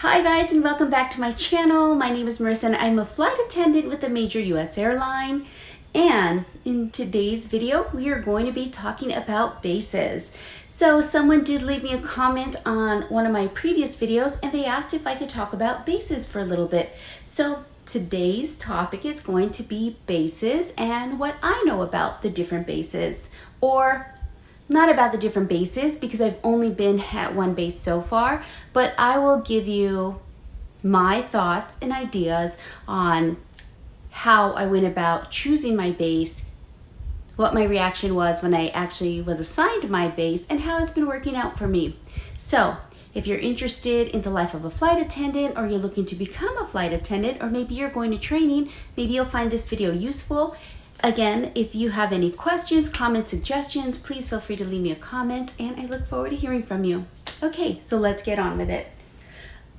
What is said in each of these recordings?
Hi guys, and welcome back to my channel. My name is Marissa and I'm a flight attendant with a major US airline. And in today's video, we are going to be talking about bases. So someone did leave me a comment on one of my previous videos and they asked if I could talk about bases for a little bit. So today's topic is going to be bases and what I know about the different bases, or not about the different bases because I've only been at one base so far, but I will give you my thoughts and ideas on how I went about choosing my base, what my reaction was when I actually was assigned my base, and how it's been working out for me. So if you're interested in the life of a flight attendant, or you're looking to become a flight attendant, or maybe you're going to training, maybe you'll find this video useful. Again, if you have any questions, comments, suggestions, please feel free to leave me a comment and I look forward to hearing from you. Okay, so let's get on with it.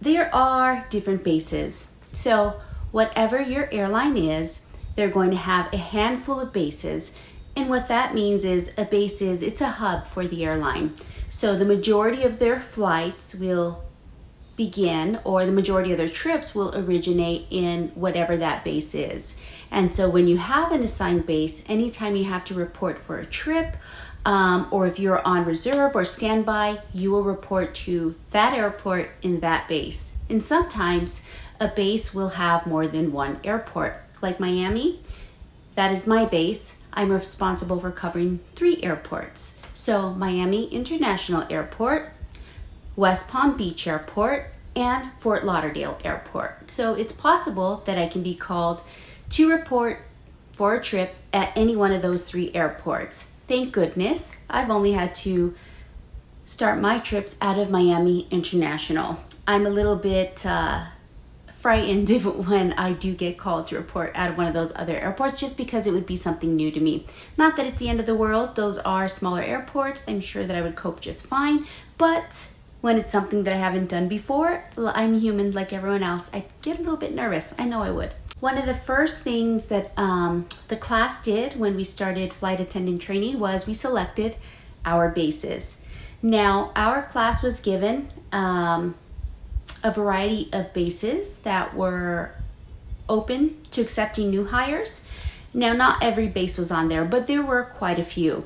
There are different bases. So whatever your airline is, they're going to have a handful of bases. And what that means is a base it's a hub for the airline. So the majority of their flights will begin, or the majority of their trips will originate in whatever that base is. And so when you have an assigned base, anytime you have to report for a trip, or if you're on reserve or standby, you will report to that airport in that base. And sometimes a base will have more than one airport. Like Miami, that is my base. I'm responsible for covering 3 airports. So Miami International Airport, West Palm Beach Airport, and Fort Lauderdale Airport. So it's possible that I can be called to report for a trip at any one of those 3 airports. Thank goodness, I've only had to start my trips out of Miami International. I'm a little bit frightened when I do get called to report out of one of those other airports, just because it would be something new to me. Not that it's the end of the world, those are smaller airports. I'm sure that I would cope just fine, but when it's something that I haven't done before, I'm human like everyone else. I get a little bit nervous. I know I would. One of the first things that the class did when we started flight attendant training was we selected our bases. Now, our class was given a variety of bases that were open to accepting new hires. Now, not every base was on there, but there were quite a few.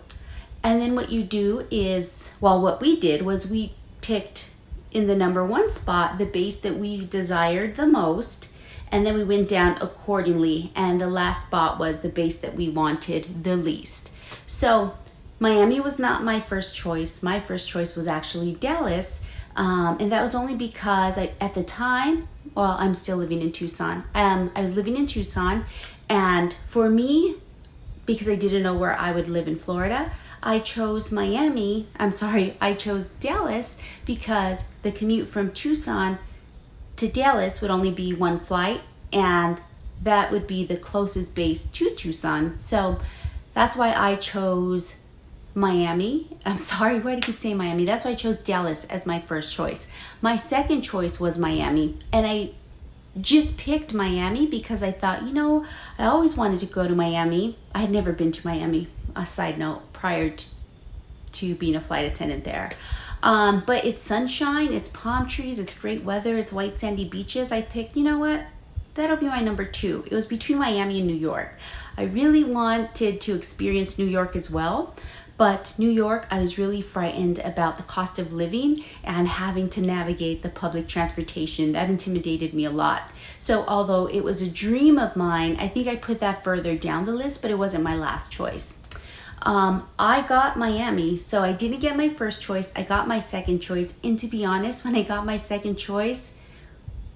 And then what you do is, well, what we did was we picked in the number 1 spot the base that we desired the most, and then we went down accordingly, and the last spot was the base that we wanted the least. So Miami was not my first choice. My first choice was actually Dallas, and that was only because at the time, well, I'm still living in Tucson. I was living in Tucson, and for me, because I didn't know where I would live in Florida, I chose I chose Dallas because the commute from Tucson to Dallas would only be 1 flight, and that would be the closest base to Tucson. So that's why I chose Miami. I'm sorry, why do I keep saying Miami? That's why I chose Dallas as my first choice. My second choice was Miami, and I just picked Miami because I thought, I always wanted to go to Miami. I had never been to Miami, a side note, prior to being a flight attendant there. But it's sunshine, it's palm trees, it's great weather, it's white sandy beaches. I picked, that'll be my number 2. It was between Miami and New York. I really wanted to experience New York as well, but New York, I was really frightened about the cost of living and having to navigate the public transportation. That intimidated me a lot. So although it was a dream of mine, I think I put that further down the list, but it wasn't my last choice. I got Miami, so I didn't get my first choice. I got my second choice. And to be honest, when I got my second choice,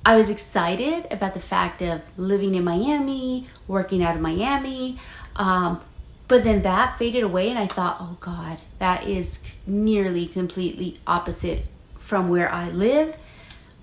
I was excited about the fact of living in Miami, working out of Miami. But then that faded away and I thought, oh God, that is nearly completely opposite from where I live.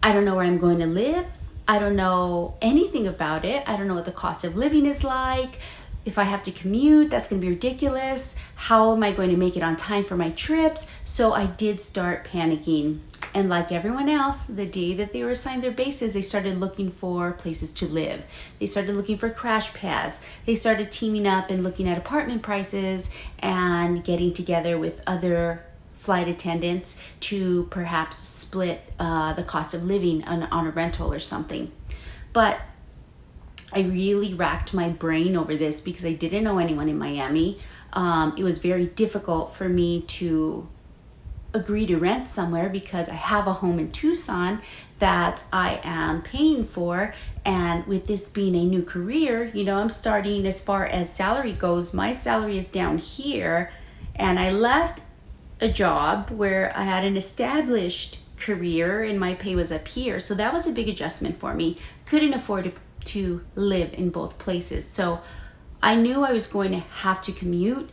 I don't know where I'm going to live. I don't know anything about it. I don't know what the cost of living is like. If I have to commute, that's going to be ridiculous. How am I going to make it on time for my trips? So I did start panicking. And like everyone else, the day that they were assigned their bases, they started looking for places to live. They started looking for crash pads. They started teaming up and looking at apartment prices and getting together with other flight attendants to perhaps split the cost of living on a rental or something. But I really racked my brain over this because I didn't know anyone in Miami. It was very difficult for me to agree to rent somewhere because I have a home in Tucson that I am paying for. And with this being a new career, I'm starting, as far as salary goes, my salary is down here. And I left a job where I had an established career and my pay was up here. So that was a big adjustment for me. Couldn't afford to live in both places. So I knew I was going to have to commute.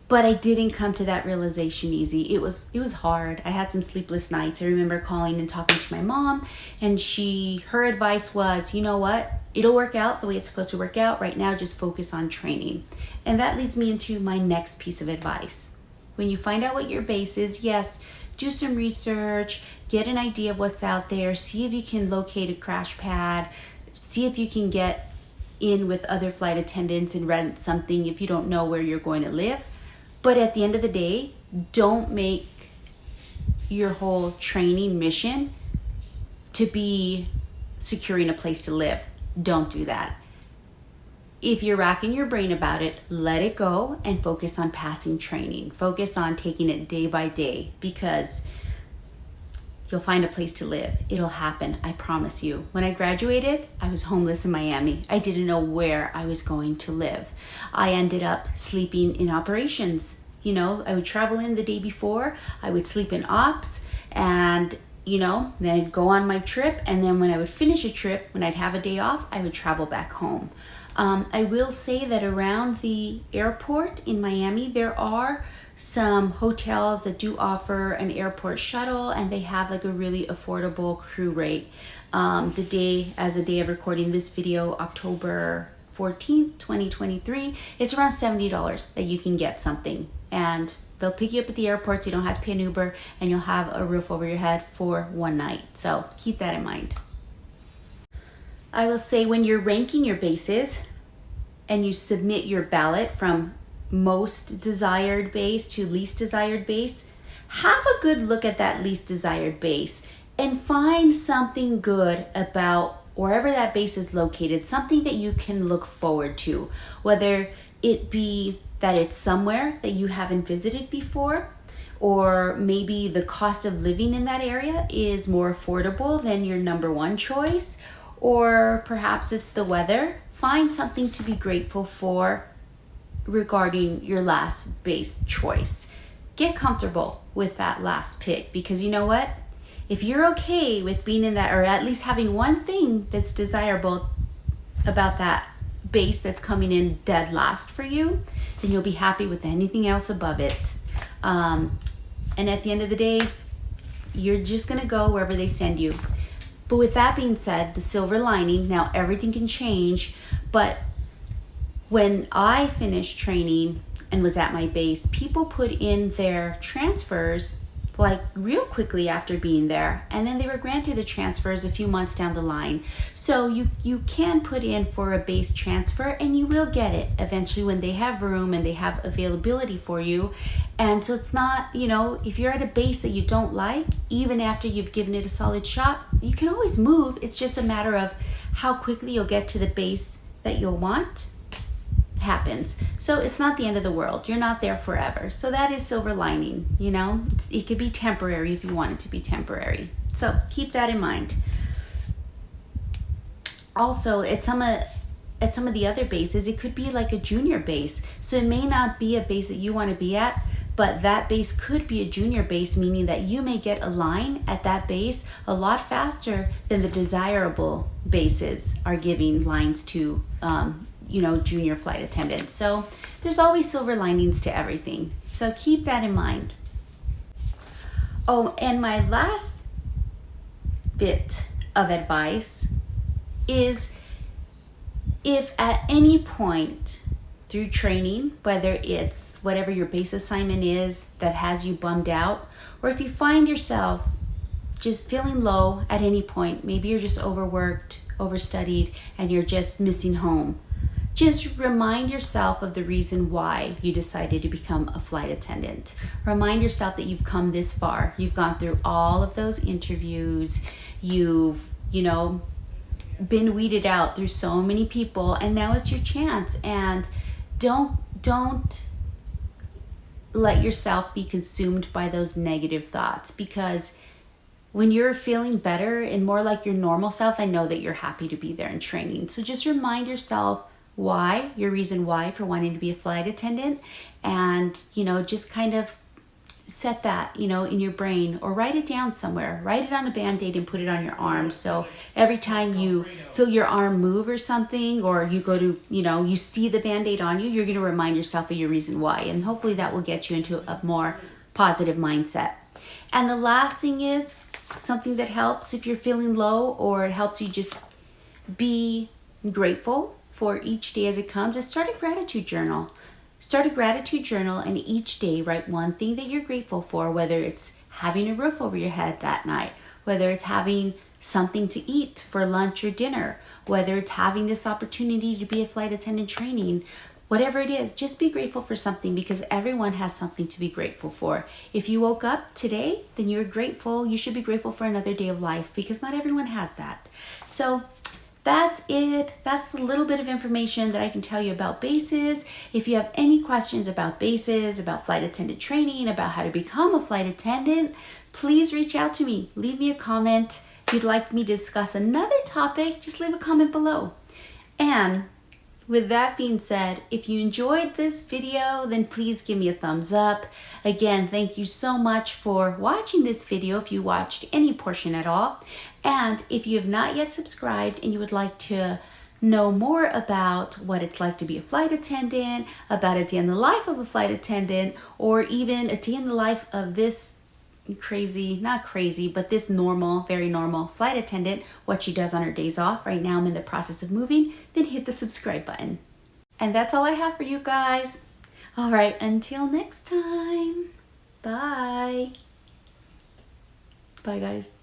But I didn't come to that realization easy. It was hard. I had some sleepless nights. I remember calling and talking to my mom, and her advice was, you know what? It'll work out the way it's supposed to work out. Right now, just focus on training. And that leads me into my next piece of advice. When you find out what your base is, yes, do some research, get an idea of what's out there, see if you can locate a crash pad, see if you can get in with other flight attendants and rent something if you don't know where you're going to live. But at the end of the day, don't make your whole training mission to be securing a place to live. Don't do that. If you're racking your brain about it, let it go and focus on passing training. Focus on taking it day by day, because you'll find a place to live. It'll happen, I promise you. When I graduated, I was homeless in Miami. I didn't know where I was going to live. I ended up sleeping in operations. I would travel in the day before, I would sleep in ops, and then I'd go on my trip, and then when I would finish a trip, when I'd have a day off, I would travel back home. I will say that around the airport in Miami, there are some hotels that do offer an airport shuttle, and they have like a really affordable crew rate. As a day of recording this video, October 14th, 2023, it's around $70 that you can get something. And they'll pick you up at the airport, so you don't have to pay an Uber, and you'll have a roof over your head for one night. So keep that in mind. I will say, when you're ranking your bases and you submit your ballot from most desired base to least desired base, have a good look at that least desired base and find something good about wherever that base is located, something that you can look forward to, whether it be that it's somewhere that you haven't visited before, or maybe the cost of living in that area is more affordable than your number one choice, or perhaps it's the weather. Find something to be grateful for regarding your last base choice. Get comfortable with that last pick, because you know what? If you're okay with being in that, or at least having one thing that's desirable about that base that's coming in dead last for you, then you'll be happy with anything else above it. And at the end of the day, you're just gonna go wherever they send you. But with that being said, the silver lining, now everything can change, but when I finished training and was at my base, people put in their transfers like real quickly after being there, and then they were granted the transfers a few months down the line. So you can put in for a base transfer, and you will get it eventually when they have room and they have availability for you. And so it's not, if you're at a base that you don't like, even after you've given it a solid shot, you can always move. It's just a matter of how quickly you'll get to the base that you'll want. Happens. So it's not the end of the world. You're not there forever. So that is silver lining. It could be temporary if you want it to be temporary. So keep that in mind. Also, at some of the other bases, it could be like a junior base. So it may not be a base that you want to be at, but that base could be a junior base, meaning that you may get a line at that base a lot faster than the desirable bases are giving lines to junior flight attendants. So there's always silver linings to everything. So keep that in mind. Oh, and my last bit of advice is, if at any point through training, whether it's whatever your base assignment is that has you bummed out, or if you find yourself just feeling low at any point, maybe you're just overworked, overstudied, and you're just missing home, just remind yourself of the reason why you decided to become a flight attendant. Remind yourself that you've come this far. You've gone through all of those interviews. You've, been weeded out through so many people, and now it's your chance. And don't let yourself be consumed by those negative thoughts, because when you're feeling better and more like your normal self, I know that you're happy to be there in training. So just remind yourself why, your reason why for wanting to be a flight attendant, and just kind of set that in your brain, or write it down somewhere. Write it on a band-aid and put it on your arm, so every time you feel your arm move or something, or you go to you see the band-aid on you, you're going to remind yourself of your reason why, and hopefully that will get you into a more positive mindset. And the last thing is something that helps if you're feeling low, or it helps you just be grateful for each day as it comes, is start a gratitude journal. Start a gratitude journal, and each day write one thing that you're grateful for, whether it's having a roof over your head that night, whether it's having something to eat for lunch or dinner, whether it's having this opportunity to be a flight attendant training, whatever it is, just be grateful for something, because everyone has something to be grateful for. If you woke up today, then you're grateful. You should be grateful for another day of life, because not everyone has that. So that's it. That's the little bit of information that I can tell you about bases. If you have any questions about bases, about flight attendant training, about how to become a flight attendant, please reach out to me. Leave me a comment. If you'd like me to discuss another topic, just leave a comment below. And with that being said, if you enjoyed this video, then please give me a thumbs up. Again, thank you so much for watching this video, if you watched any portion at all. And if you have not yet subscribed and you would like to know more about what it's like to be a flight attendant, about a day in the life of a flight attendant, or even a day in the life of this not crazy, but this normal, very normal flight attendant, what she does on her days off. Right now I'm in the process of moving, then hit the subscribe button. And that's all I have for you guys. All right, until next time, bye. Bye guys.